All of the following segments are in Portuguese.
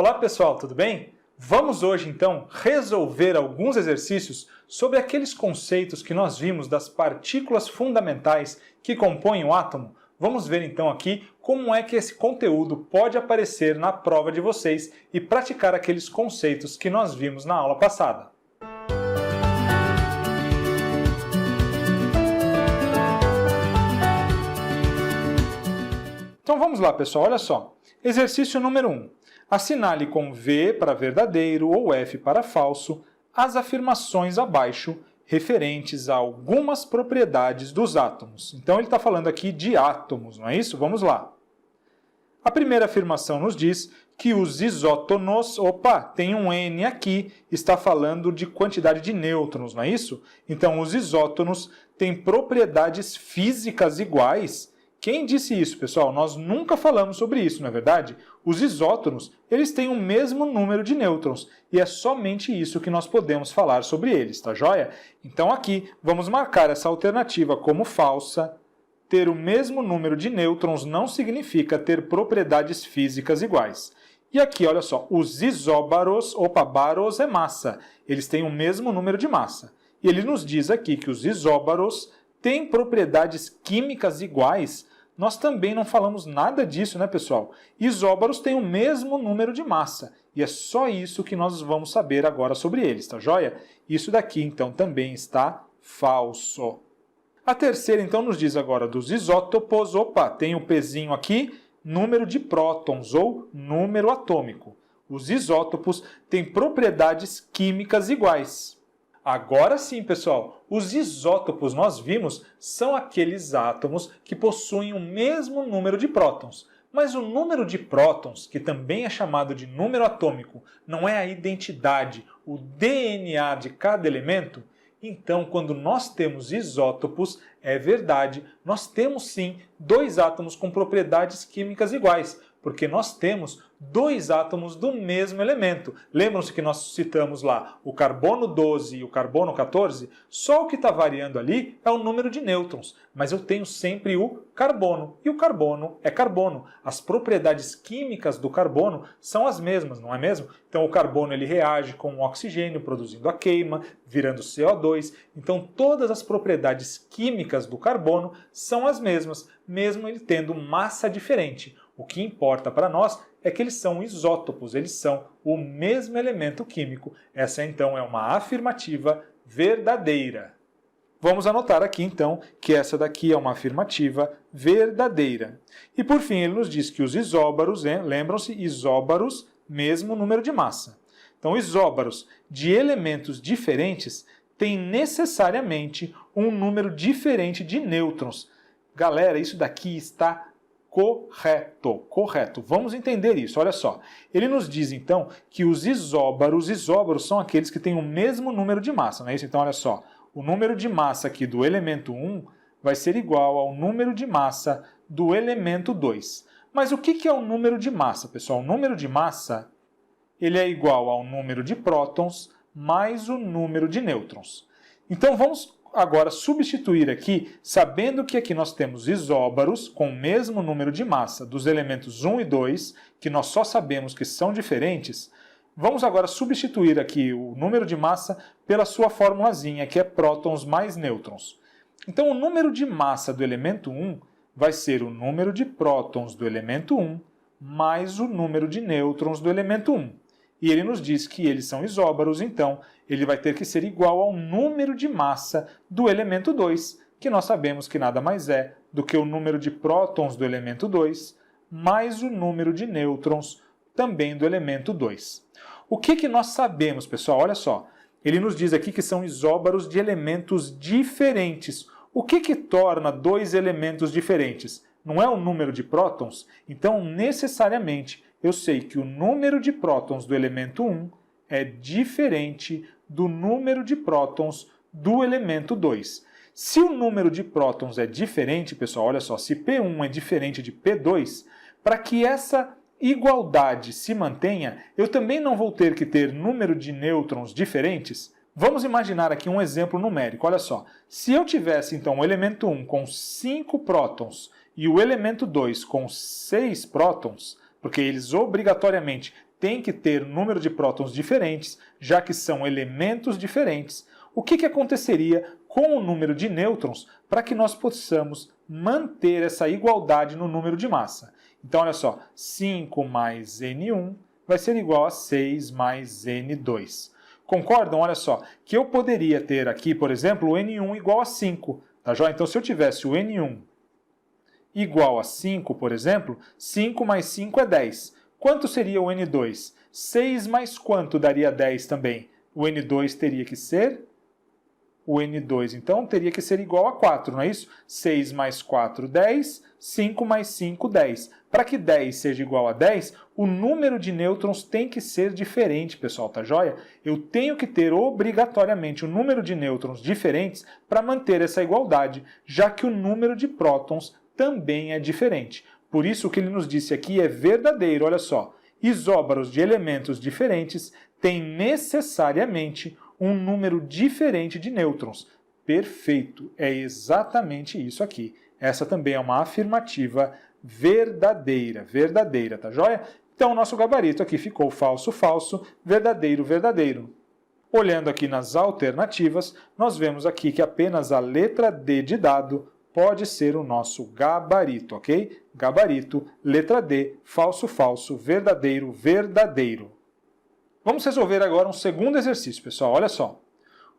Olá pessoal, tudo bem? Vamos hoje então resolver alguns exercícios sobre aqueles conceitos que nós vimos das partículas fundamentais que compõem o átomo. Vamos ver então aqui como é que esse conteúdo pode aparecer na prova de vocês e praticar aqueles conceitos que nós vimos na aula passada. Então vamos lá pessoal, olha só. Exercício número 1. Assinale com V para verdadeiro ou F para falso as afirmações abaixo referentes a algumas propriedades dos átomos. Então ele está falando aqui de átomos, não é isso? Vamos lá. A primeira afirmação nos diz que os isótonos, tem um N aqui, está falando de quantidade de nêutrons, não é isso? Então os isótonos têm propriedades físicas iguais. Quem disse isso, pessoal? Nós nunca falamos sobre isso, não é verdade? Os isótonos, eles têm o mesmo número de nêutrons, e é somente isso que nós podemos falar sobre eles, tá joia? Então aqui, vamos marcar essa alternativa como falsa. Ter o mesmo número de nêutrons não significa ter propriedades físicas iguais. E aqui, olha só, os isóbaros, baros é massa, eles têm o mesmo número de massa. E ele nos diz aqui que os isóbaros têm propriedades químicas iguais. Nós também não falamos nada disso, né, pessoal? Isóbaros têm o mesmo número de massa, e é só isso que nós vamos saber agora sobre eles, tá joia? Isso daqui, então, também está falso. A terceira, então, nos diz agora dos isótopos, tem o pezinho aqui, número de prótons, ou número atômico. Os isótopos têm propriedades químicas iguais. Agora sim, pessoal, os isótopos, nós vimos, são aqueles átomos que possuem o mesmo número de prótons. Mas o número de prótons, que também é chamado de número atômico, não é a identidade, o DNA de cada elemento? Então, quando nós temos isótopos, é verdade, nós temos sim dois átomos com propriedades químicas iguais, porque nós temos dois átomos do mesmo elemento. Lembram-se que nós citamos lá o carbono 12 e o carbono 14? Só o que está variando ali é o número de nêutrons, mas eu tenho sempre o carbono, e o carbono é carbono. As propriedades químicas do carbono são as mesmas, não é mesmo? Então o carbono ele reage com o oxigênio, produzindo a queima, virando CO2. Então todas as propriedades químicas do carbono são as mesmas, mesmo ele tendo massa diferente. O que importa para nós é que eles são isótopos, eles são o mesmo elemento químico. Essa então é uma afirmativa verdadeira. Vamos anotar aqui então que essa daqui é uma afirmativa verdadeira. E por fim ele nos diz que os isóbaros, lembram-se, isóbaros, mesmo número de massa. Então isóbaros de elementos diferentes têm necessariamente um número diferente de nêutrons. Galera, isso daqui está correto. Vamos entender isso, olha só. Ele nos diz, então, que os isóbaros são aqueles que têm o mesmo número de massa, não é isso? Então, olha só, o número de massa aqui do elemento 1 vai ser igual ao número de massa do elemento 2. Mas o que é o número de massa, pessoal? O número de massa ele é igual ao número de prótons mais o número de nêutrons. Então, vamos agora substituir aqui, sabendo que aqui nós temos isóbaros com o mesmo número de massa dos elementos 1 e 2, que nós só sabemos que são diferentes, vamos agora substituir aqui o número de massa pela sua formulazinha, que é prótons mais nêutrons. Então o número de massa do elemento 1 vai ser o número de prótons do elemento 1 mais o número de nêutrons do elemento 1. E ele nos diz que eles são isóbaros, então ele vai ter que ser igual ao número de massa do elemento 2, que nós sabemos que nada mais é do que o número de prótons do elemento 2, mais o número de nêutrons também do elemento 2. O que nós sabemos, pessoal? Olha só, ele nos diz aqui que são isóbaros de elementos diferentes. O que torna dois elementos diferentes? Não é o número de prótons? Então, necessariamente, eu sei que o número de prótons do elemento 1 é diferente do número de prótons do elemento 2. Se o número de prótons é diferente, pessoal, olha só, se P1 é diferente de P2, para que essa igualdade se mantenha, eu também não vou ter que ter número de nêutrons diferentes? Vamos imaginar aqui um exemplo numérico, olha só. Se eu tivesse, então, o elemento 1 com 5 prótons e o elemento 2 com 6 prótons, porque eles obrigatoriamente tem que ter número de prótons diferentes, já que são elementos diferentes. O que aconteceria com o número de nêutrons para que nós possamos manter essa igualdade no número de massa? Então, olha só, 5 mais N1 vai ser igual a 6 mais N2. Concordam? Olha só, que eu poderia ter aqui, por exemplo, o N1 igual a 5, tá joia? Então, se eu tivesse o N1 igual a 5, por exemplo, 5 mais 5 é 10. Quanto seria o N2? 6 mais quanto daria 10 também? O N2 teria que ser... O N2, então, teria que ser igual a 4, não é isso? 6 mais 4, 10. 5 mais 5, 10. Para que 10 seja igual a 10, o número de nêutrons tem que ser diferente, pessoal, tá joia? Eu tenho que ter obrigatoriamente o número de nêutrons diferentes para manter essa igualdade, já que o número de prótons também é diferente. Por isso, o que ele nos disse aqui é verdadeiro, olha só. Isóbaros de elementos diferentes têm necessariamente um número diferente de nêutrons. Perfeito, é exatamente isso aqui. Essa também é uma afirmativa verdadeira, tá joia? Então, o nosso gabarito aqui ficou falso, falso, verdadeiro, verdadeiro. Olhando aqui nas alternativas, nós vemos aqui que apenas a letra D de dado pode ser o nosso gabarito, ok? Gabarito, letra D, falso, falso, verdadeiro, verdadeiro. Vamos resolver agora um segundo exercício, pessoal. Olha só.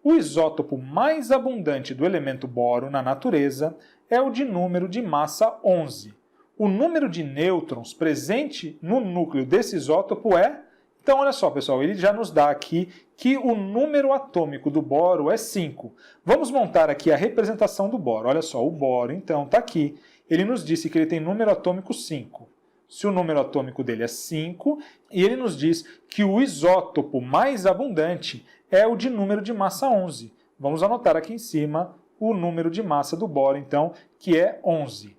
O isótopo mais abundante do elemento boro na natureza é o de número de massa 11. O número de nêutrons presente no núcleo desse isótopo é... Então, olha só, pessoal, ele já nos dá aqui que o número atômico do boro é 5. Vamos montar aqui a representação do boro. Olha só, o boro, então, está aqui. Ele nos disse que ele tem número atômico 5. Se o número atômico dele é 5, e ele nos diz que o isótopo mais abundante é o de número de massa 11. Vamos anotar aqui em cima o número de massa do boro, então, que é 11.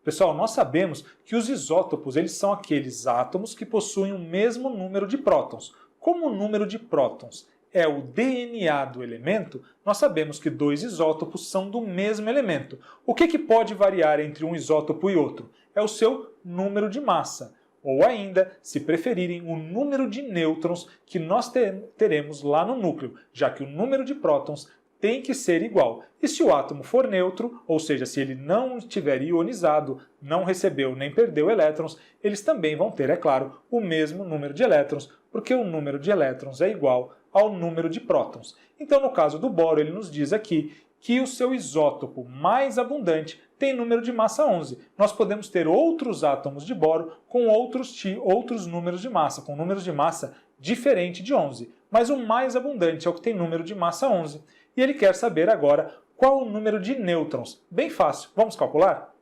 Pessoal, nós sabemos que os isótopos eles são aqueles átomos que possuem o mesmo número de prótons. Como o número de prótons é o DNA do elemento, nós sabemos que dois isótopos são do mesmo elemento. O que pode variar entre um isótopo e outro? É o seu número de massa. Ou ainda, se preferirem, o número de nêutrons que nós teremos lá no núcleo, já que o número de prótons tem que ser igual. E se o átomo for neutro, ou seja, se ele não estiver ionizado, não recebeu nem perdeu elétrons, eles também vão ter, é claro, o mesmo número de elétrons, porque o número de elétrons é igual ao número de prótons. Então, no caso do boro, ele nos diz aqui que o seu isótopo mais abundante tem número de massa 11. Nós podemos ter outros átomos de boro com outros números de massa, com números de massa diferente de 11. Mas o mais abundante é o que tem número de massa 11. E ele quer saber agora qual o número de nêutrons. Bem fácil. Vamos calcular?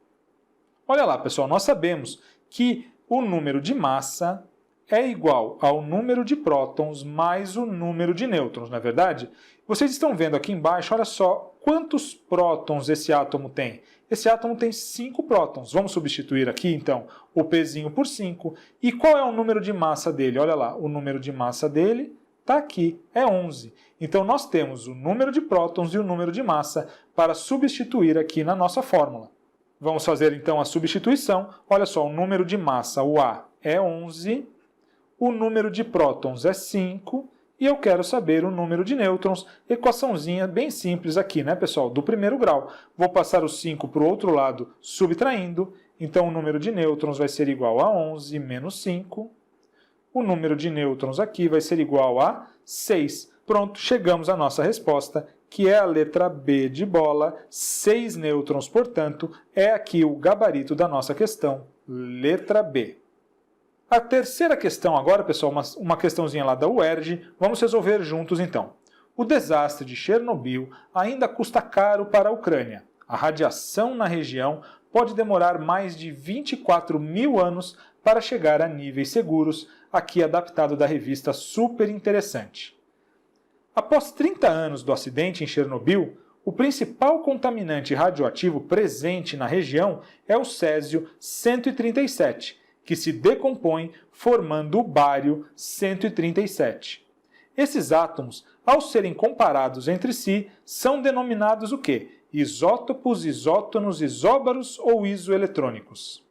Olha lá, pessoal, nós sabemos que o número de massa é igual ao número de prótons mais o número de nêutrons, não é verdade? Vocês estão vendo aqui embaixo, olha só, quantos prótons esse átomo tem? Esse átomo tem 5 prótons. Vamos substituir aqui, então, o Pzinho por 5. E qual é o número de massa dele? Olha lá, o número de massa dele está aqui, é 11. Então, nós temos o número de prótons e o número de massa para substituir aqui na nossa fórmula. Vamos fazer, então, a substituição. Olha só, o número de massa, o A, é 11. O número de prótons é 5 e eu quero saber o número de nêutrons. Equaçãozinha bem simples aqui, né, pessoal? Do primeiro grau. Vou passar o 5 para o outro lado subtraindo. Então, o número de nêutrons vai ser igual a 11 menos 5. O número de nêutrons aqui vai ser igual a 6. Pronto, chegamos à nossa resposta, que é a letra B de bola. 6 nêutrons, portanto, é aqui o gabarito da nossa questão, letra B. A terceira questão agora, pessoal, uma questãozinha lá da UERJ, vamos resolver juntos então. O desastre de Chernobyl ainda custa caro para a Ucrânia. A radiação na região pode demorar mais de 24 mil anos para chegar a níveis seguros, aqui adaptado da revista Super Interessante. Após 30 anos do acidente em Chernobyl, o principal contaminante radioativo presente na região é o césio-137, que se decompõe formando o bário 137. Esses átomos, ao serem comparados entre si, são denominados o quê? Isótopos, isótonos, isóbaros ou isoeletrônicos?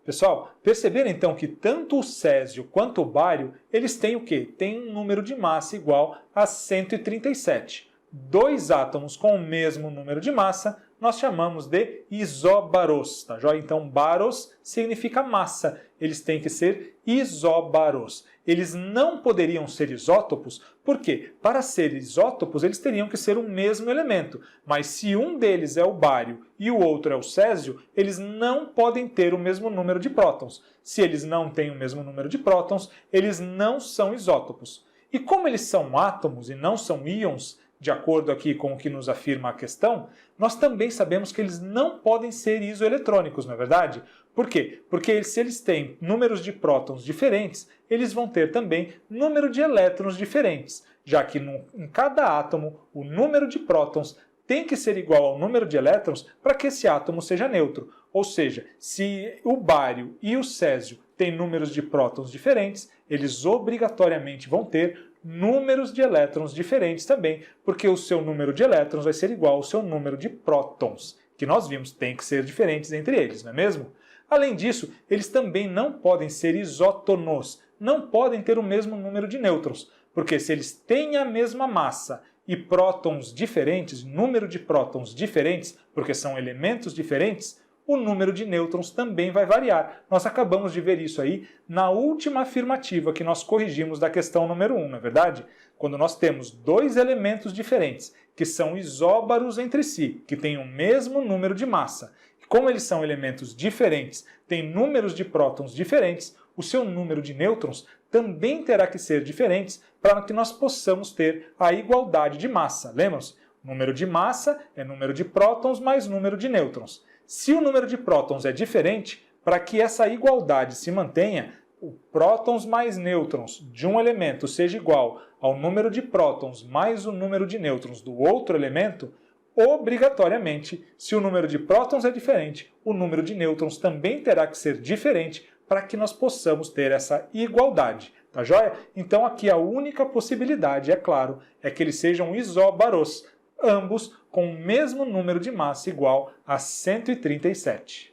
Pessoal, perceberam então que tanto o césio quanto o bário, eles têm o quê? Tem um número de massa igual a 137. Dois átomos com o mesmo número de massa, nós chamamos de isóbaros, tá joia? Então, baros significa massa, eles têm que ser isóbaros. Eles não poderiam ser isótopos, porque para ser isótopos eles teriam que ser o mesmo elemento, mas se um deles é o bário e o outro é o césio, eles não podem ter o mesmo número de prótons. Se eles não têm o mesmo número de prótons, eles não são isótopos. E como eles são átomos e não são íons, de acordo aqui com o que nos afirma a questão, nós também sabemos que eles não podem ser isoeletrônicos, não é verdade? Por quê? Porque se eles têm números de prótons diferentes, eles vão ter também número de elétrons diferentes, já que em cada átomo o número de prótons tem que ser igual ao número de elétrons para que esse átomo seja neutro. Ou seja, se o bário e o césio têm números de prótons diferentes, eles obrigatoriamente vão ter números de elétrons diferentes também, porque o seu número de elétrons vai ser igual ao seu número de prótons, que nós vimos tem que ser diferentes entre eles, não é mesmo? Além disso, eles também não podem ser isótonos, não podem ter o mesmo número de nêutrons, porque se eles têm a mesma massa e prótons diferentes, número de prótons diferentes, porque são elementos diferentes, o número de nêutrons também vai variar. Nós acabamos de ver isso aí na última afirmativa que nós corrigimos da questão número 1, não é verdade? Quando nós temos dois elementos diferentes, que são isóbaros entre si, que têm o mesmo número de massa. Como eles são elementos diferentes, têm números de prótons diferentes, o seu número de nêutrons também terá que ser diferente para que nós possamos ter a igualdade de massa. Lembram-se? Número de massa é número de prótons mais número de nêutrons. Se o número de prótons é diferente, para que essa igualdade se mantenha, o prótons mais nêutrons de um elemento seja igual ao número de prótons mais o número de nêutrons do outro elemento, obrigatoriamente, se o número de prótons é diferente, o número de nêutrons também terá que ser diferente para que nós possamos ter essa igualdade. Tá joia? Então aqui a única possibilidade, é claro, é que eles sejam isóbaros, ambos com o mesmo número de massa igual a 137.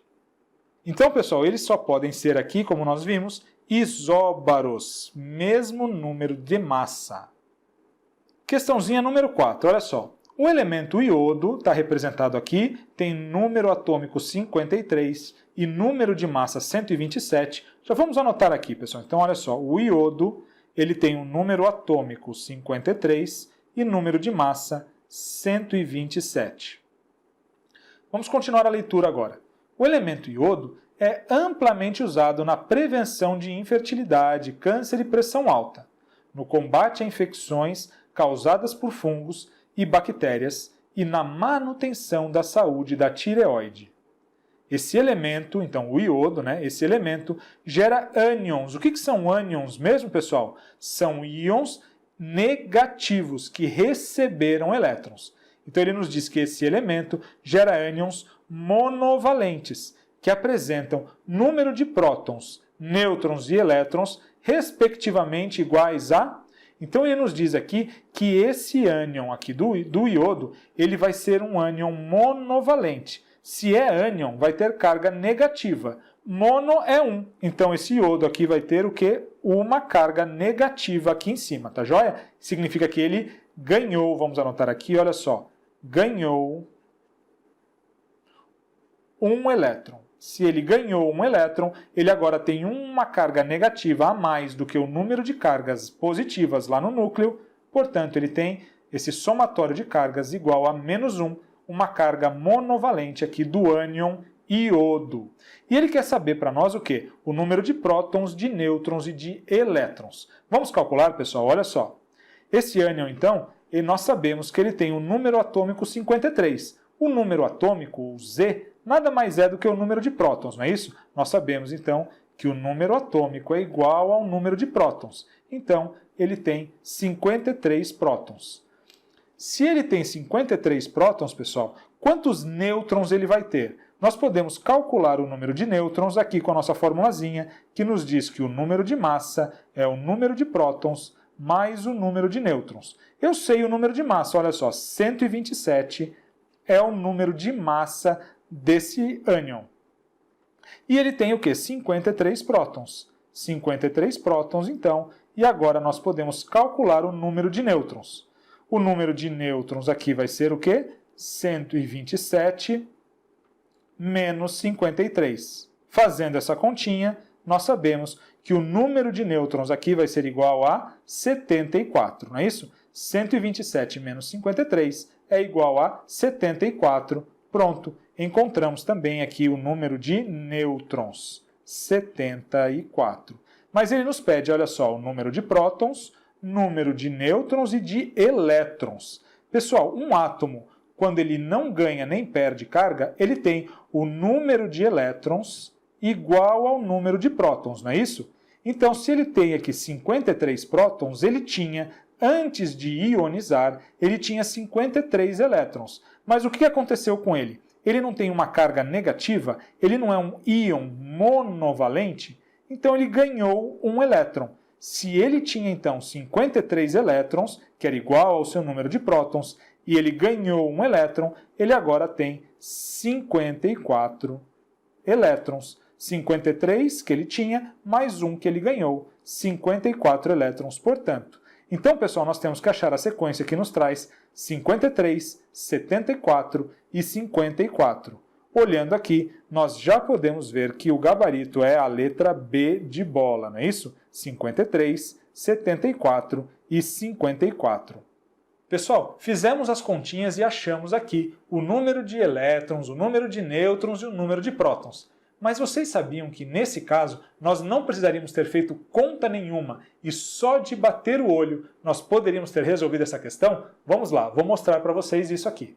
Então, pessoal, eles só podem ser aqui, como nós vimos, isóbaros, mesmo número de massa. Questãozinha número 4, olha só. O elemento iodo, está representado aqui, tem número atômico 53 e número de massa 127. Já vamos anotar aqui, pessoal. Então, olha só, o iodo ele tem um número atômico 53 e número de massa 127. Vamos continuar a leitura agora. O elemento iodo é amplamente usado na prevenção de infertilidade, câncer e pressão alta, no combate a infecções causadas por fungos e bactérias e na manutenção da saúde da tireoide. Esse elemento, então o iodo, esse elemento gera ânions. O que são ânions mesmo, pessoal? São íons negativos que receberam elétrons. Então ele nos diz que esse elemento gera ânions monovalentes, que apresentam número de prótons, nêutrons e elétrons, respectivamente iguais a... Então ele nos diz aqui que esse ânion aqui do iodo, ele vai ser um ânion monovalente. Se é ânion, vai ter carga negativa. Mono é 1. Então esse iodo aqui vai ter o quê? Uma carga negativa aqui em cima, tá joia? Significa que ele ganhou, vamos anotar aqui, olha só. Ganhou um elétron. Se ele ganhou um elétron, ele agora tem uma carga negativa a mais do que o número de cargas positivas lá no núcleo, portanto ele tem esse somatório de cargas igual a -1, uma carga monovalente aqui do ânion iodo. E ele quer saber para nós o quê? O número de prótons, de nêutrons e de elétrons. Vamos calcular, pessoal? Olha só. Esse ânion, então, nós sabemos que ele tem o número atômico 53. O número atômico, o Z, nada mais é do que o número de prótons, não é isso? Nós sabemos, então, que o número atômico é igual ao número de prótons. Então, ele tem 53 prótons. Se ele tem 53 prótons, pessoal, quantos nêutrons ele vai ter? Nós podemos calcular o número de nêutrons aqui com a nossa formulazinha, que nos diz que o número de massa é o número de prótons mais o número de nêutrons. Eu sei o número de massa, olha só, 127 é o número de massa desse ânion. E ele tem o quê? 53 prótons. 53 prótons, então, e agora nós podemos calcular o número de nêutrons. O número de nêutrons aqui vai ser o quê? 127 menos 53. Fazendo essa continha, nós sabemos que o número de nêutrons aqui vai ser igual a 74, não é isso? 127 menos 53 é igual a 74. Pronto, encontramos também aqui o número de nêutrons, 74. Mas ele nos pede, olha só, o número de prótons, número de nêutrons e de elétrons. Pessoal, um átomo, quando ele não ganha nem perde carga, ele tem o número de elétrons igual ao número de prótons, não é isso? Então, se ele tem aqui 53 prótons, ele tinha, antes de ionizar, ele tinha 53 elétrons. Mas o que aconteceu com ele? Ele não tem uma carga negativa, ele não é um íon monovalente, então ele ganhou um elétron. Se ele tinha, então, 53 elétrons, que era igual ao seu número de prótons, e ele ganhou um elétron, ele agora tem 54 elétrons. 53 que ele tinha, mais um que ele ganhou. 54 elétrons, portanto. Então, pessoal, nós temos que achar a sequência que nos traz 53, 74 e 54. Olhando aqui, nós já podemos ver que o gabarito é a letra B de bola, não é isso? 53, 74 e 54. Pessoal, fizemos as continhas e achamos aqui o número de elétrons, o número de nêutrons e o número de prótons. Mas vocês sabiam que, nesse caso, nós não precisaríamos ter feito conta nenhuma e só de bater o olho nós poderíamos ter resolvido essa questão? Vamos lá, vou mostrar para vocês isso aqui.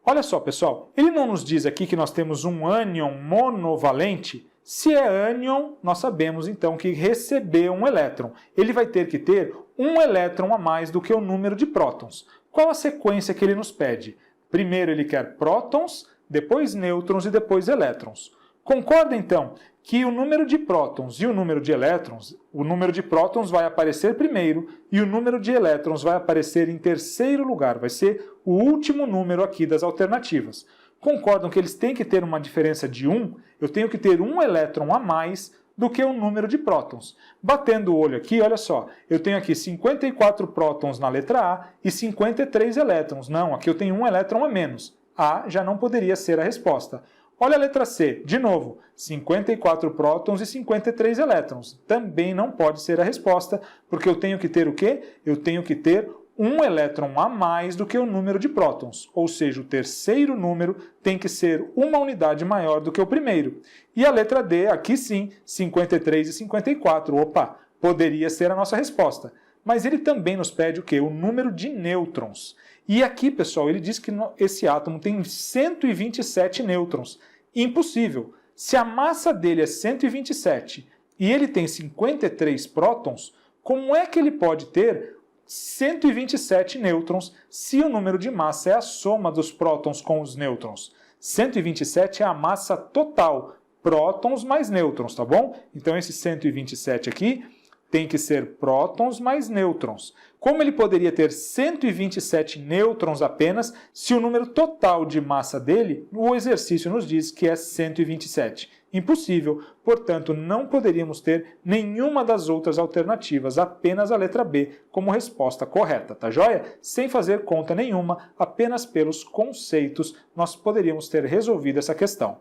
Olha só, pessoal, ele não nos diz aqui que nós temos um ânion monovalente. Se é ânion, nós sabemos então que recebeu um elétron. Ele vai ter que ter um elétron a mais do que o número de prótons. Qual a sequência que ele nos pede? Primeiro ele quer prótons, depois nêutrons e depois elétrons. Concorda, então, que o número de prótons e o número de elétrons, o número de prótons vai aparecer primeiro e o número de elétrons vai aparecer em terceiro lugar, vai ser o último número aqui das alternativas. Concordam que eles têm que ter uma diferença de 1? Eu tenho que ter um elétron a mais do que o número de prótons. Batendo o olho aqui, olha só, eu tenho aqui 54 prótons na letra A e 53 elétrons. Não, aqui eu tenho um elétron a menos. A já não poderia ser a resposta. Olha a letra C, de novo, 54 prótons e 53 elétrons. Também não pode ser a resposta, porque eu tenho que ter o quê? Eu tenho que ter um elétron a mais do que o número de prótons, ou seja, o terceiro número tem que ser uma unidade maior do que o primeiro. E a letra D, aqui sim, 53 e 54. Opa, poderia ser a nossa resposta. Mas ele também nos pede o quê? O número de nêutrons. E aqui, pessoal, ele diz que esse átomo tem 127 nêutrons. Impossível. Se a massa dele é 127 e ele tem 53 prótons, como é que ele pode ter 127 nêutrons se o número de massa é a soma dos prótons com os nêutrons? 127 é a massa total, prótons mais nêutrons, tá bom? Então esse 127 aqui tem que ser prótons mais nêutrons. Como ele poderia ter 127 nêutrons apenas se o número total de massa dele, o exercício nos diz que é 127? Impossível, portanto, não poderíamos ter nenhuma das outras alternativas, apenas a letra B como resposta correta, tá joia? Sem fazer conta nenhuma, apenas pelos conceitos, nós poderíamos ter resolvido essa questão.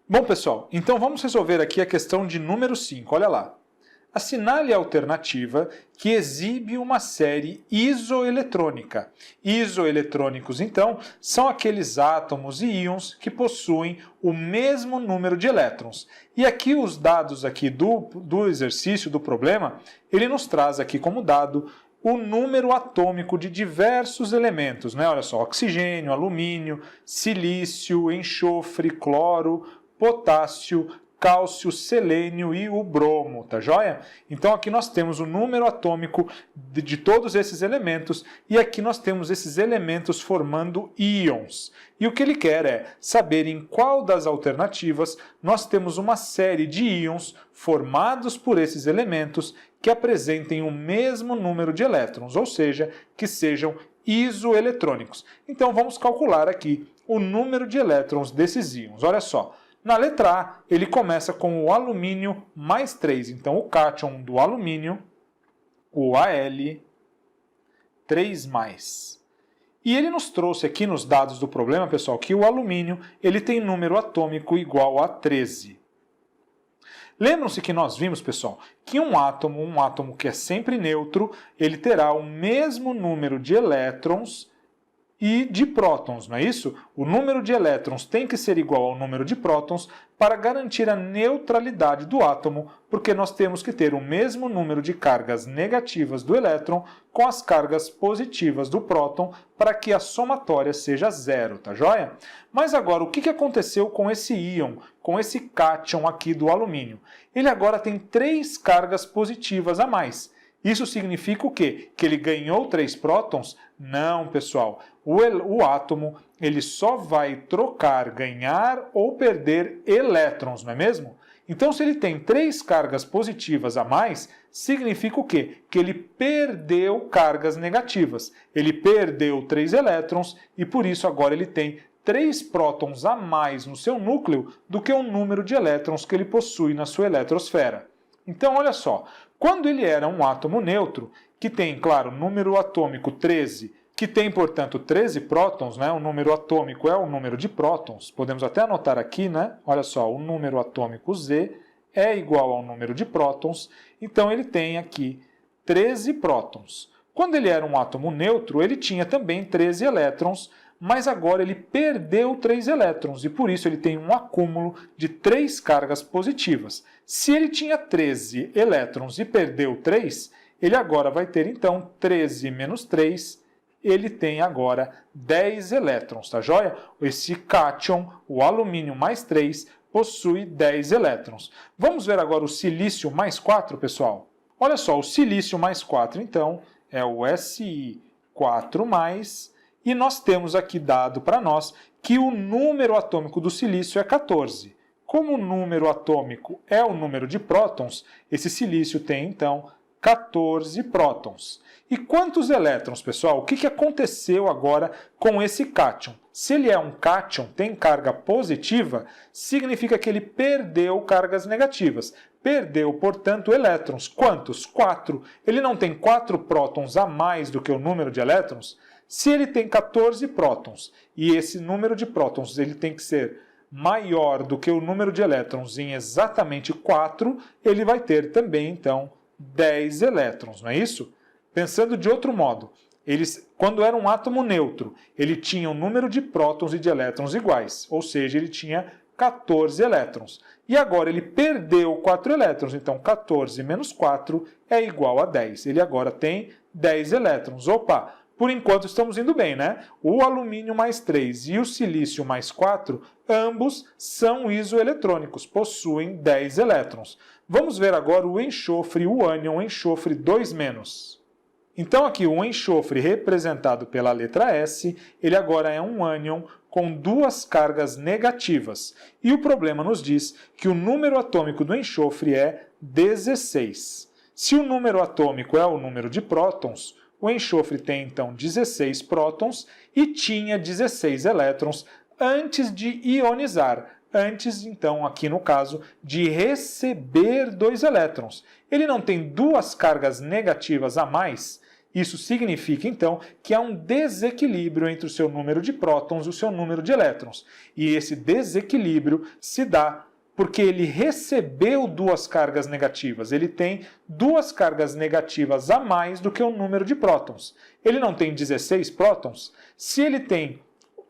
Bom, pessoal, então vamos resolver aqui a questão de número 5, olha lá. Assinale a alternativa que exibe uma série isoeletrônica. Isoeletrônicos, então, são aqueles átomos e íons que possuem o mesmo número de elétrons. E aqui os dados aqui do exercício, do problema, ele nos traz aqui como dado o número atômico de diversos elementos, né? Olha só, oxigênio, alumínio, silício, enxofre, cloro, potássio, cálcio, selênio e o bromo, tá joia? Então aqui nós temos o número atômico de todos esses elementos e aqui nós temos esses elementos formando íons. E o que ele quer é saber em qual das alternativas nós temos uma série de íons formados por esses elementos que apresentem o mesmo número de elétrons, ou seja, que sejam isoeletrônicos. Então vamos calcular aqui o número de elétrons desses íons. Olha só. Na letra A, ele começa com o alumínio mais 3. Então, o cátion do alumínio, o Al, 3+. E ele nos trouxe aqui nos dados do problema, pessoal, que o alumínio ele tem número atômico igual a 13. Lembram-se que nós vimos, pessoal, que um átomo que é sempre neutro, ele terá o mesmo número de elétrons e de prótons, não é isso? O número de elétrons tem que ser igual ao número de prótons para garantir a neutralidade do átomo, porque nós temos que ter o mesmo número de cargas negativas do elétron com as cargas positivas do próton para que a somatória seja zero, tá joia? Mas agora, o que aconteceu com esse íon, com esse cátion aqui do alumínio? Ele agora tem 3 cargas positivas a mais. Isso significa o quê? Que ele ganhou 3 prótons? Não, pessoal. O átomo ele só vai trocar, ganhar ou perder elétrons, não é mesmo? Então, se ele tem 3 cargas positivas a mais, significa o quê? Que ele perdeu cargas negativas. Ele perdeu 3 elétrons e, por isso, agora ele tem 3 prótons a mais no seu núcleo do que o número de elétrons que ele possui na sua eletrosfera. Então, olha só, quando ele era um átomo neutro, que tem, claro, número atômico 13, que tem, portanto, 13 prótons, né? O número atômico é o número de prótons. Podemos até anotar aqui, né? Olha só, o número atômico Z é igual ao número de prótons, então ele tem aqui 13 prótons. Quando ele era um átomo neutro, ele tinha também 13 elétrons, mas agora ele perdeu 3 elétrons e por isso ele tem um acúmulo de 3 cargas positivas. Se ele tinha 13 elétrons e perdeu 3, ele agora vai ter então 13 menos 3, ele tem agora 10 elétrons, tá joia? Esse cátion, o alumínio mais 3, possui 10 elétrons. Vamos ver agora o silício mais 4, pessoal? Olha só, o silício mais 4, então, é o Si4+, e nós temos aqui dado para nós que o número atômico do silício é 14. Como o número atômico é o número de prótons, esse silício tem, então, 14 prótons. E quantos elétrons, pessoal? O que aconteceu agora com esse cátion? Se ele é um cátion, tem carga positiva, significa que ele perdeu cargas negativas. Perdeu, portanto, elétrons. Quantos? 4. Ele não tem 4 prótons a mais do que o número de elétrons? Se ele tem 14 prótons e esse número de prótons ele tem que ser maior do que o número de elétrons em exatamente 4, ele vai ter também, então, 10 elétrons, não é isso? Pensando de outro modo, quando era um átomo neutro, ele tinha um número de prótons e de elétrons iguais, ou seja, ele tinha 14 elétrons. E agora ele perdeu 4 elétrons, então 14 menos 4 é igual a 10. Ele agora tem 10 elétrons. Opa! Por enquanto estamos indo bem, né? O alumínio mais 3 e o silício mais 4, ambos são isoeletrônicos, possuem 10 elétrons. Vamos ver agora o enxofre, o ânion enxofre 2-. Então aqui o enxofre representado pela letra S, ele agora é um ânion com 2 cargas negativas. E o problema nos diz que o número atômico do enxofre é 16. Se o número atômico é o número de prótons, o enxofre tem então 16 prótons e tinha 16 elétrons antes de ionizar. Antes, então, aqui no caso, de receber 2 elétrons. Ele não tem 2 cargas negativas a mais. Isso significa, então, que há um desequilíbrio entre o seu número de prótons e o seu número de elétrons. E esse desequilíbrio se dá porque ele recebeu 2 cargas negativas. Ele tem 2 cargas negativas a mais do que o número de prótons. Ele não tem 16 prótons? Se ele tem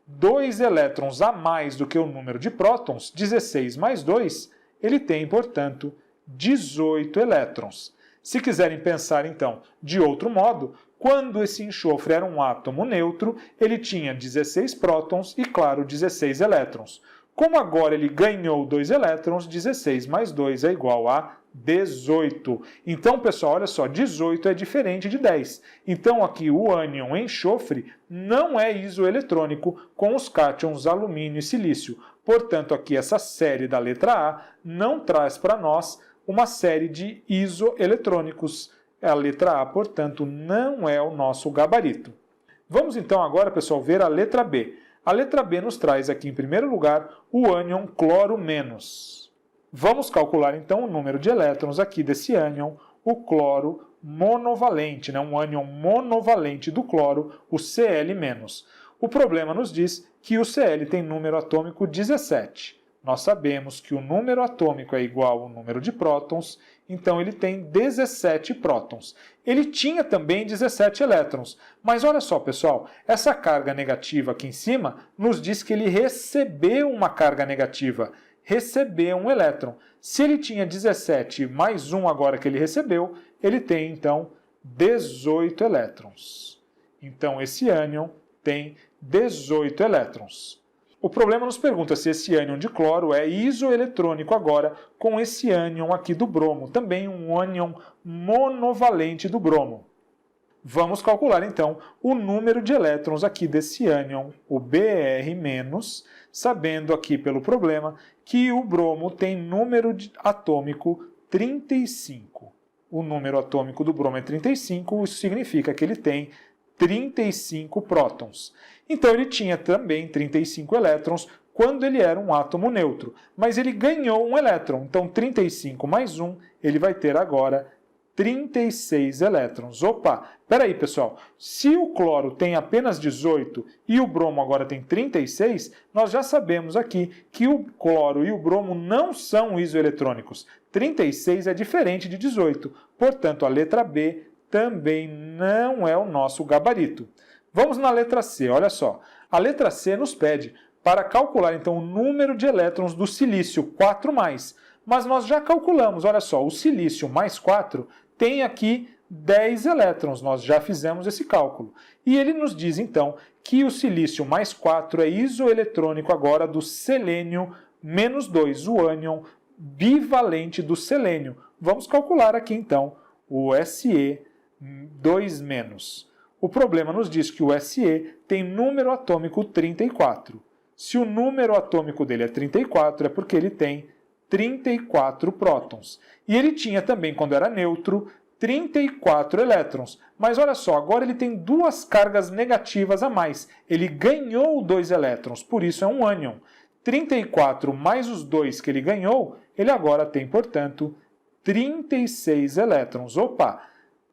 2 elétrons a mais do que o número de prótons, 16 mais 2, ele tem, portanto, 18 elétrons. Se quiserem pensar, então, de outro modo, quando esse enxofre era um átomo neutro, ele tinha 16 prótons e, claro, 16 elétrons. Como agora ele ganhou 2 elétrons, 16 mais 2 é igual a 18. Então, pessoal, olha só, 18 é diferente de 10. Então, aqui o ânion enxofre não é isoeletrônico com os cátions alumínio e silício. Portanto, aqui essa série da letra A não traz para nós uma série de isoeletrônicos. A letra A, portanto, não é o nosso gabarito. Vamos então agora, pessoal, ver a letra B. A letra B nos traz aqui, em primeiro lugar, o ânion cloro menos. Vamos calcular, então, o número de elétrons aqui desse ânion, o cloro monovalente, né? Um ânion monovalente do cloro, o Cl-. O problema nos diz que o Cl tem número atômico 17. Nós sabemos que o número atômico é igual ao número de prótons, então ele tem 17 prótons. Ele tinha também 17 elétrons, mas olha só, pessoal, essa carga negativa aqui em cima nos diz que ele recebeu uma carga negativa, recebeu um elétron. Se ele tinha 17 mais 1 agora que ele recebeu, ele tem então 18 elétrons. Então esse ânion tem 18 elétrons. O problema nos pergunta se esse ânion de cloro é isoeletrônico agora com esse ânion aqui do bromo, também um ânion monovalente do bromo. Vamos calcular então o número de elétrons aqui desse ânion, o Br-, sabendo aqui pelo problema que o bromo tem número atômico 35. O número atômico do bromo é 35, isso significa que ele tem 35 prótons. Então ele tinha também 35 elétrons quando ele era um átomo neutro, mas ele ganhou um elétron. Então 35 mais 1, ele vai ter agora 36 elétrons. Opa, peraí pessoal, se o cloro tem apenas 18 e o bromo agora tem 36, nós já sabemos aqui que o cloro e o bromo não são isoeletrônicos. 36 é diferente de 18, portanto a letra B também não é o nosso gabarito. Vamos na letra C, olha só. A letra C nos pede para calcular então o número de elétrons do silício 4+. Mas nós já calculamos, olha só, o silício mais 4 tem aqui 10 elétrons, nós já fizemos esse cálculo. E ele nos diz então que o silício mais 4 é isoeletrônico agora do selênio menos 2, o ânion bivalente do selênio. Vamos calcular aqui então o Se2-. O problema nos diz que o Se tem número atômico 34. Se o número atômico dele é 34, é porque ele tem 34 prótons. E ele tinha também, quando era neutro, 34 elétrons. Mas olha só, agora ele tem duas cargas negativas a mais. Ele ganhou 2 elétrons, por isso é um ânion. 34 mais os 2 que ele ganhou, ele agora tem, portanto, 36 elétrons. Opa!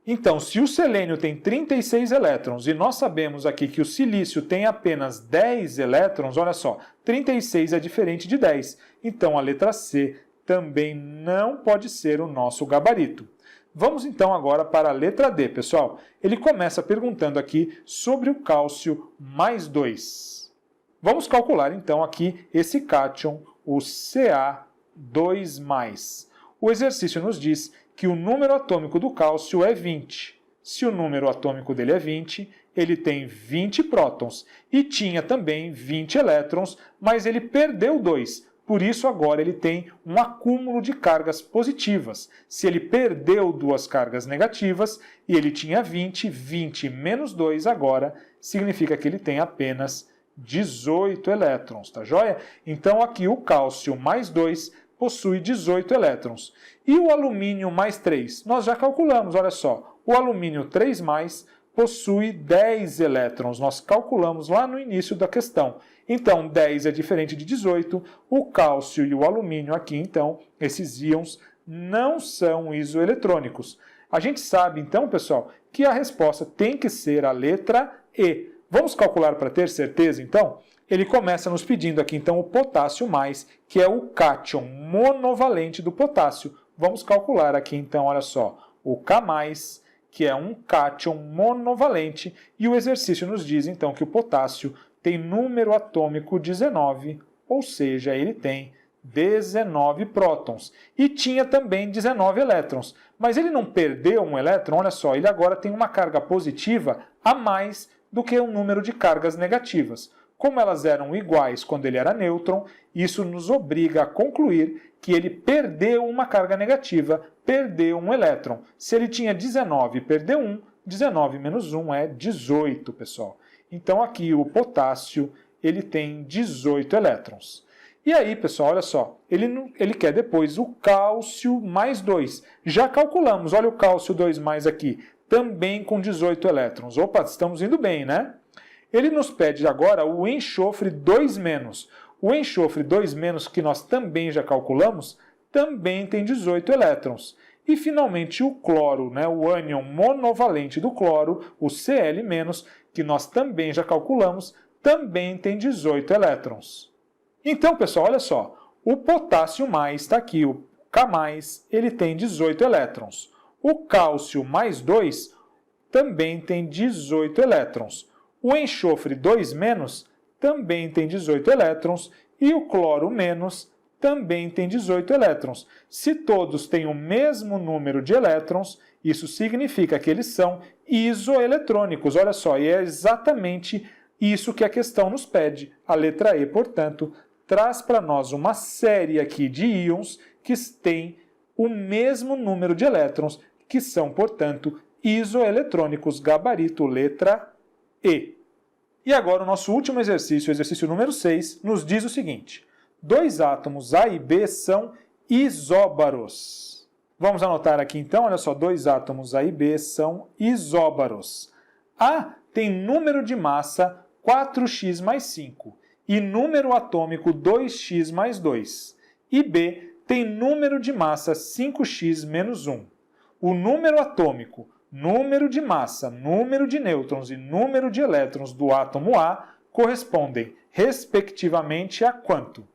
Então, se o selênio tem 36 elétrons e nós sabemos aqui que o silício tem apenas 10 elétrons, olha só, 36 é diferente de 10. Então, a letra C também não pode ser o nosso gabarito. Vamos então agora para a letra D, pessoal. Ele começa perguntando aqui sobre o cálcio mais 2. Vamos calcular então aqui esse cátion, o Ca2+. O exercício nos diz que o número atômico do cálcio é 20. Se o número atômico dele é 20, ele tem 20 prótons e tinha também 20 elétrons, mas ele perdeu 2. Por isso agora ele tem um acúmulo de cargas positivas. Se ele perdeu 2 cargas negativas e ele tinha 20, 20 menos 2 agora significa que ele tem apenas 18 elétrons, tá joia? Então aqui o cálcio mais 2 possui 18 elétrons. E o alumínio mais 3? Nós já calculamos, olha só. O alumínio 3+, possui 10 elétrons. Nós calculamos lá no início da questão. Então, 10 é diferente de 18. O cálcio e o alumínio aqui, então, esses íons não são isoeletrônicos. A gente sabe, então, pessoal, que a resposta tem que ser a letra E. Vamos calcular para ter certeza, então? Ele começa nos pedindo aqui, então, o potássio mais, que é o cátion monovalente do potássio. Vamos calcular aqui, então, olha só, o K+, que é um cátion monovalente, e o exercício nos diz, então, que o potássio tem número atômico 19, ou seja, ele tem 19 prótons. E tinha também 19 elétrons. Mas ele não perdeu um elétron, olha só, ele agora tem uma carga positiva a mais do que o número de cargas negativas. Como elas eram iguais quando ele era nêutron, isso nos obriga a concluir que ele perdeu uma carga negativa, perdeu um elétron. Se ele tinha 19 e perdeu 1, 19 menos 1 é 18, pessoal. Então aqui o potássio ele tem 18 elétrons. E aí, pessoal, olha só, ele quer depois o cálcio mais 2. Já calculamos, olha o cálcio 2+ aqui, também com 18 elétrons. Opa, estamos indo bem, né? Ele nos pede agora o enxofre 2-. O enxofre 2-, que nós também já calculamos, também tem 18 elétrons. E, finalmente, o cloro, o ânion monovalente do cloro, o Cl-, que nós também já calculamos, também tem 18 elétrons. Então, pessoal, olha só, o potássio mais está aqui, o K+, ele tem 18 elétrons. O cálcio mais 2 também tem 18 elétrons. O enxofre 2- também tem 18 elétrons e o cloro menos também tem 18 elétrons. Se todos têm o mesmo número de elétrons, isso significa que eles são isoeletrônicos. Olha só, e é exatamente isso que a questão nos pede. A letra E, portanto, traz para nós uma série aqui de íons que têm o mesmo número de elétrons, que são, portanto, isoeletrônicos. Gabarito, letra E. E agora o nosso último exercício, o exercício número 6, nos diz o seguinte: dois átomos A e B são isóbaros. Vamos anotar aqui então, olha só, dois átomos A e B são isóbaros. A tem número de massa 4x mais 5 e número atômico 2x mais 2. E B tem número de massa 5x menos 1. O número atômico, número de massa, número de nêutrons e número de elétrons do átomo A correspondem, respectivamente, a quanto?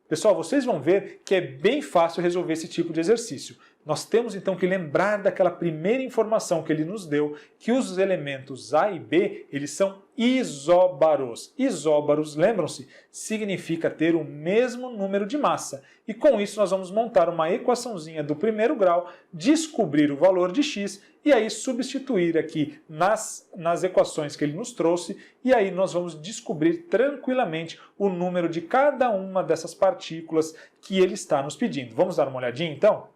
Pessoal, vocês vão ver que é bem fácil resolver esse tipo de exercício. Nós temos então que lembrar daquela primeira informação que ele nos deu, que os elementos A e B, eles são isóbaros. Isóbaros, lembram-se, significa ter o mesmo número de massa. E com isso nós vamos montar uma equaçãozinha do primeiro grau, descobrir o valor de x e aí substituir aqui nas equações que ele nos trouxe, e aí nós vamos descobrir tranquilamente o número de cada uma dessas partículas que ele está nos pedindo. Vamos dar uma olhadinha então?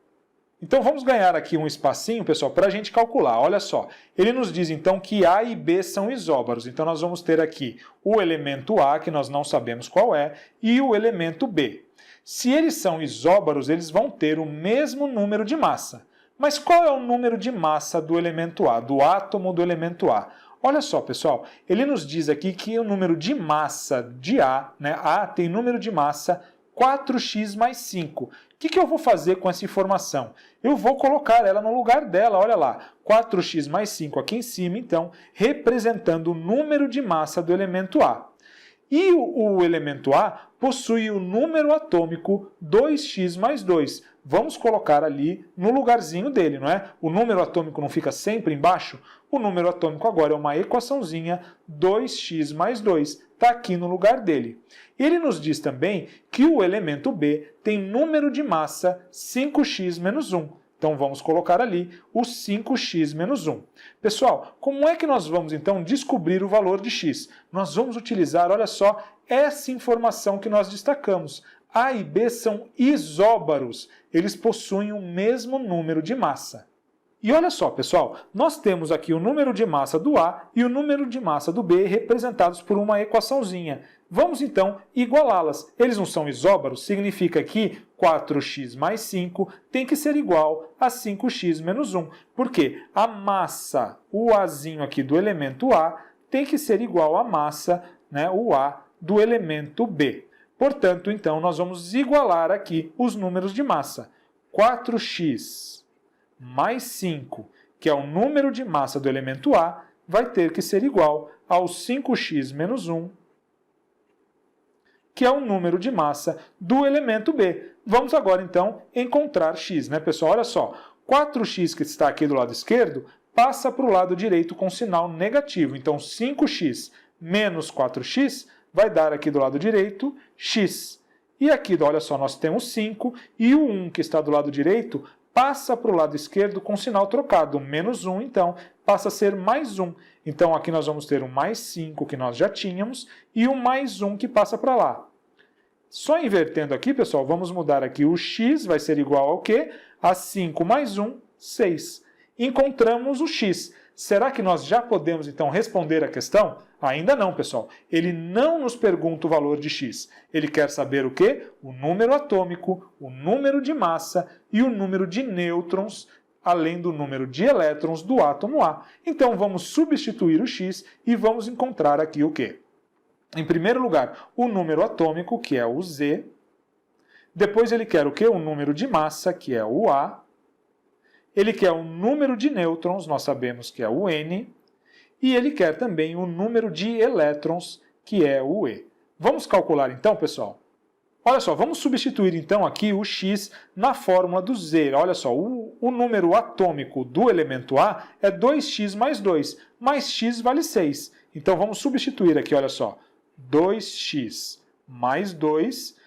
Então vamos ganhar aqui um espacinho, pessoal, para a gente calcular. Olha só, ele nos diz então que A e B são isóbaros. Então nós vamos ter aqui o elemento A, que nós não sabemos qual é, e o elemento B. Se eles são isóbaros, eles vão ter o mesmo número de massa. Mas qual é o número de massa do elemento A, do átomo do elemento A? Olha só, pessoal, ele nos diz aqui que o número de massa de A, A tem número de massa 4x mais 5. O que eu vou fazer com essa informação? Eu vou colocar ela no lugar dela, olha lá, 4x mais 5 aqui em cima, então, representando o número de massa do elemento A. E o elemento A possui o número atômico 2x mais 2. Vamos colocar ali no lugarzinho dele, não é? O número atômico não fica sempre embaixo? O número atômico agora é uma equaçãozinha 2x mais 2. Está aqui no lugar dele. Ele nos diz também que o elemento B tem número de massa 5x menos 1. Então vamos colocar ali o 5x menos 1. Pessoal, como é que nós vamos então descobrir o valor de x? Nós vamos utilizar, olha só, essa informação que nós destacamos. A e B são isóbaros, eles possuem o mesmo número de massa. E olha só, pessoal, nós temos aqui o número de massa do A e o número de massa do B representados por uma equaçãozinha. Vamos então igualá-las. Eles não são isóbaros, significa que 4x mais 5 tem que ser igual a 5x menos 1. Porque a massa, o Azinho aqui do elemento A, tem que ser igual à massa, o A do elemento B. Portanto, então, nós vamos igualar aqui os números de massa. 4x mais 5, que é o número de massa do elemento A, vai ter que ser igual ao 5x menos 1, que é o número de massa do elemento B. Vamos agora, então, encontrar x, pessoal? Olha só, 4x que está aqui do lado esquerdo passa para o lado direito com sinal negativo. Então, 5x menos 4x vai dar aqui do lado direito x. E aqui, olha só, nós temos 5 e o 1 que está do lado direito passa para o lado esquerdo com sinal trocado. Menos 1, então, passa a ser mais 1. Então, aqui nós vamos ter um mais 5 que nós já tínhamos e um mais 1 que passa para lá. Só invertendo aqui, pessoal, vamos mudar aqui o x, vai ser igual ao quê? A 5 mais 1, 6. Encontramos o x. Será que nós já podemos, então, responder a questão? Ainda não, pessoal. Ele não nos pergunta o valor de x. Ele quer saber o quê? O número atômico, o número de massa e o número de nêutrons além do número de elétrons do átomo A. Então vamos substituir o x e vamos encontrar aqui o quê? Em primeiro lugar, o número atômico, que é o Z. Depois ele quer o quê? O número de massa, que é o A. Ele quer o número de nêutrons, nós sabemos que é o N. E ele quer também o número de elétrons, que é o E. Vamos calcular então, pessoal? Olha só, vamos substituir então aqui o x na fórmula do Z. Olha só, o número atômico do elemento A é 2x mais 2, mais x vale 6. Então vamos substituir aqui, olha só, 2x mais 2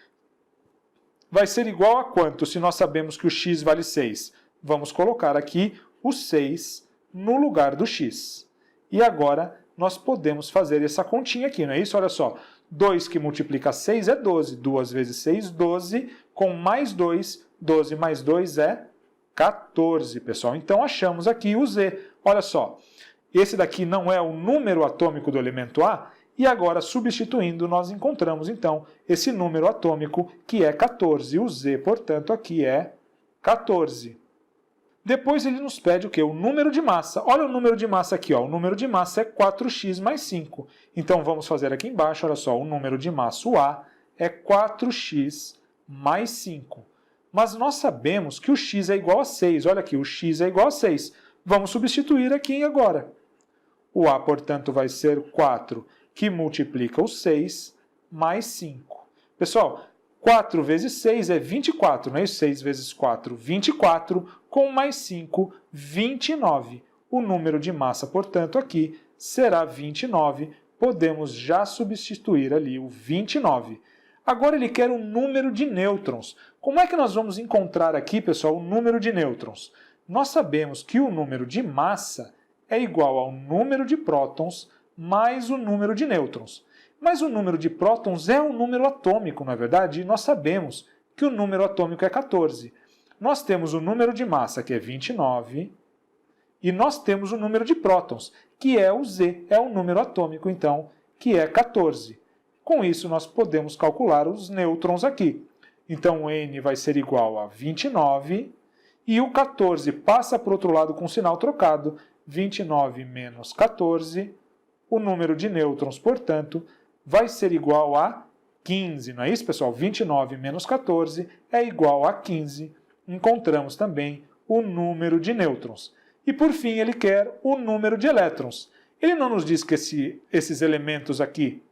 vai ser igual a quanto se nós sabemos que o x vale 6? Vamos colocar aqui o 6 no lugar do x. E agora nós podemos fazer essa continha aqui, não é isso? Olha só, 2 que multiplica 6 é 12, 2 vezes 6, 12, com mais 2, 12 mais 2 é 14, pessoal. Então achamos aqui o Z. Olha só, esse daqui não é o número atômico do elemento A, e agora, substituindo, nós encontramos, então, esse número atômico, que é 14. O Z, portanto, aqui é 14. Depois ele nos pede o quê? O número de massa. Olha o número de massa aqui, ó. O número de massa é 4x mais 5. Então, vamos fazer aqui embaixo, olha só, o número de massa, o A, é 4x mais 5. Mas nós sabemos que o x é igual a 6. Olha aqui, o x é igual a 6. Vamos substituir aqui agora. O A, portanto, vai ser 4, que multiplica o 6, mais 5. Pessoal, 4 vezes 6 é 24, não é isso? 6 vezes 4, 24, com mais 5, 29. O número de massa, portanto, aqui será 29. Podemos já substituir ali o 29. Agora ele quer o número de nêutrons. Como é que nós vamos encontrar aqui, pessoal, o número de nêutrons? Nós sabemos que o número de massa é igual ao número de prótons mais o número de nêutrons. Mas o número de prótons é um número atômico, não é verdade? E nós sabemos que o número atômico é 14. Nós temos o número de massa, que é 29, e nós temos o número de prótons, que é o Z, é o número atômico, então, que é 14. Com isso, nós podemos calcular os nêutrons aqui. Então, o N vai ser igual a 29, e o 14 passa para o outro lado com o sinal trocado, 29 menos 14, o número de nêutrons, portanto, vai ser igual a 15, não é isso, pessoal? 29 menos 14 é igual a 15. Encontramos também o número de nêutrons. E, por fim, ele quer o número de elétrons. Ele não nos diz que esses elementos aqui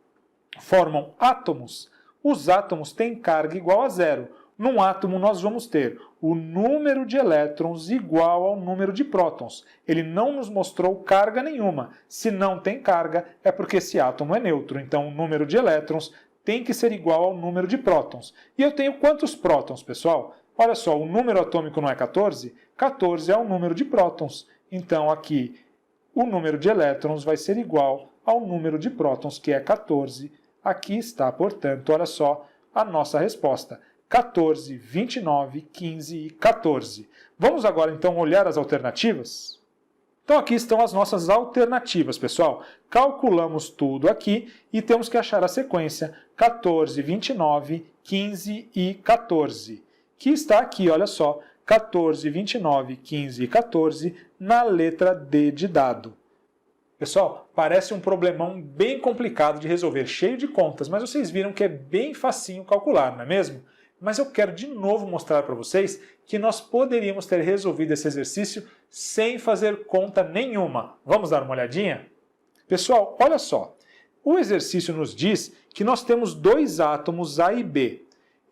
formam átomos. Os átomos têm carga igual a 0. Num átomo, nós vamos ter o número de elétrons igual ao número de prótons. Ele não nos mostrou carga nenhuma. Se não tem carga, é porque esse átomo é neutro. Então, o número de elétrons tem que ser igual ao número de prótons. E eu tenho quantos prótons, pessoal? Olha só, o número atômico não é 14? 14 é o número de prótons. Então, aqui, o número de elétrons vai ser igual ao número de prótons, que é 14. Aqui está, portanto, olha só a nossa resposta. 14, 29, 15 e 14. Vamos agora, então, olhar as alternativas? Então, aqui estão as nossas alternativas, pessoal. Calculamos tudo aqui e temos que achar a sequência 14, 29, 15 e 14. Que está aqui, olha só, 14, 29, 15 e 14 na letra D de dado. Pessoal, parece um problemão bem complicado de resolver, cheio de contas, mas vocês viram que é bem facinho calcular, não é mesmo? Mas eu quero de novo mostrar para vocês que nós poderíamos ter resolvido esse exercício sem fazer conta nenhuma. Vamos dar uma olhadinha? Pessoal, olha só. O exercício nos diz que nós temos dois átomos A e B.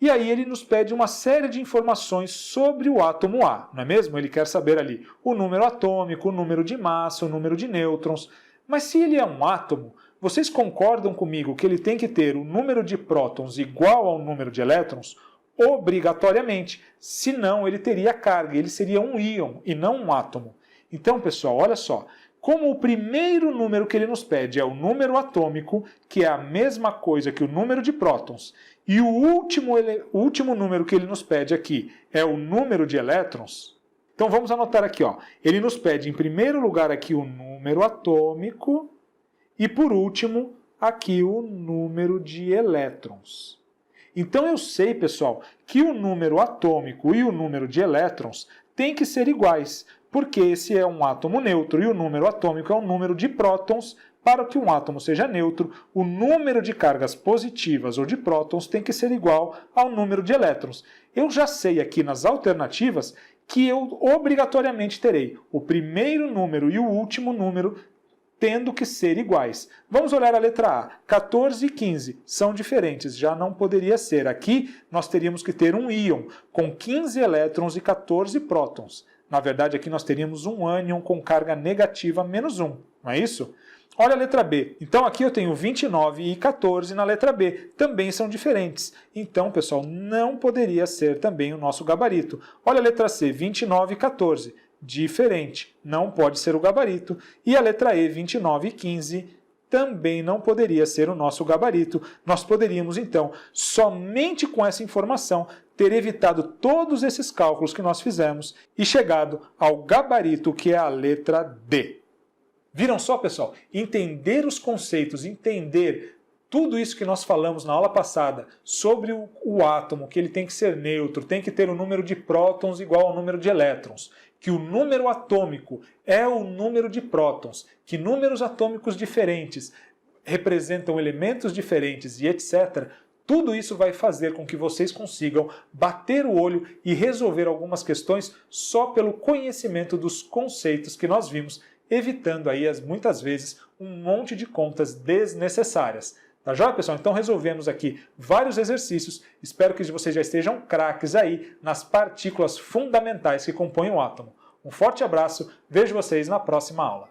E aí ele nos pede uma série de informações sobre o átomo A, não é mesmo? Ele quer saber ali o número atômico, o número de massa, o número de nêutrons. Mas se ele é um átomo, vocês concordam comigo que ele tem que ter o número de prótons igual ao número de elétrons? Obrigatoriamente, senão ele teria carga, ele seria um íon e não um átomo. Então, pessoal, olha só, como o primeiro número que ele nos pede é o número atômico, que é a mesma coisa que o número de prótons, e o último número que ele nos pede aqui é o número de elétrons, então vamos anotar aqui, ó, ele nos pede em primeiro lugar aqui o número atômico e por último aqui o número de elétrons. Então eu sei, pessoal, que o número atômico e o número de elétrons têm que ser iguais, porque esse é um átomo neutro e o número atômico é um número de prótons. Para que um átomo seja neutro, o número de cargas positivas ou de prótons tem que ser igual ao número de elétrons. Eu já sei aqui nas alternativas que eu obrigatoriamente terei o primeiro número e o último número tendo que ser iguais. Vamos olhar a letra A. 14 e 15 são diferentes, já não poderia ser. Aqui nós teríamos que ter um íon com 15 elétrons e 14 prótons. Na verdade, aqui nós teríamos um ânion com carga negativa menos 1, não é isso? Olha a letra B. Então aqui eu tenho 29 e 14 na letra B. Também são diferentes. Então, pessoal, não poderia ser também o nosso gabarito. Olha a letra C. 29 e 14. Diferente. Não pode ser o gabarito. E a letra E. 29 e 15. Também não poderia ser o nosso gabarito. Nós poderíamos, então, somente com essa informação, ter evitado todos esses cálculos que nós fizemos e chegado ao gabarito, que é a letra D. Viram só, pessoal? Entender os conceitos, entender tudo isso que nós falamos na aula passada sobre o átomo, que ele tem que ser neutro, tem que ter o número de prótons igual ao número de elétrons, que o número atômico é o número de prótons, que números atômicos diferentes representam elementos diferentes e etc., tudo isso vai fazer com que vocês consigam bater o olho e resolver algumas questões só pelo conhecimento dos conceitos que nós vimos, evitando aí, muitas vezes, um monte de contas desnecessárias. Tá joia, pessoal? Então resolvemos aqui vários exercícios. Espero que vocês já estejam craques aí nas partículas fundamentais que compõem o átomo. Um forte abraço, vejo vocês na próxima aula.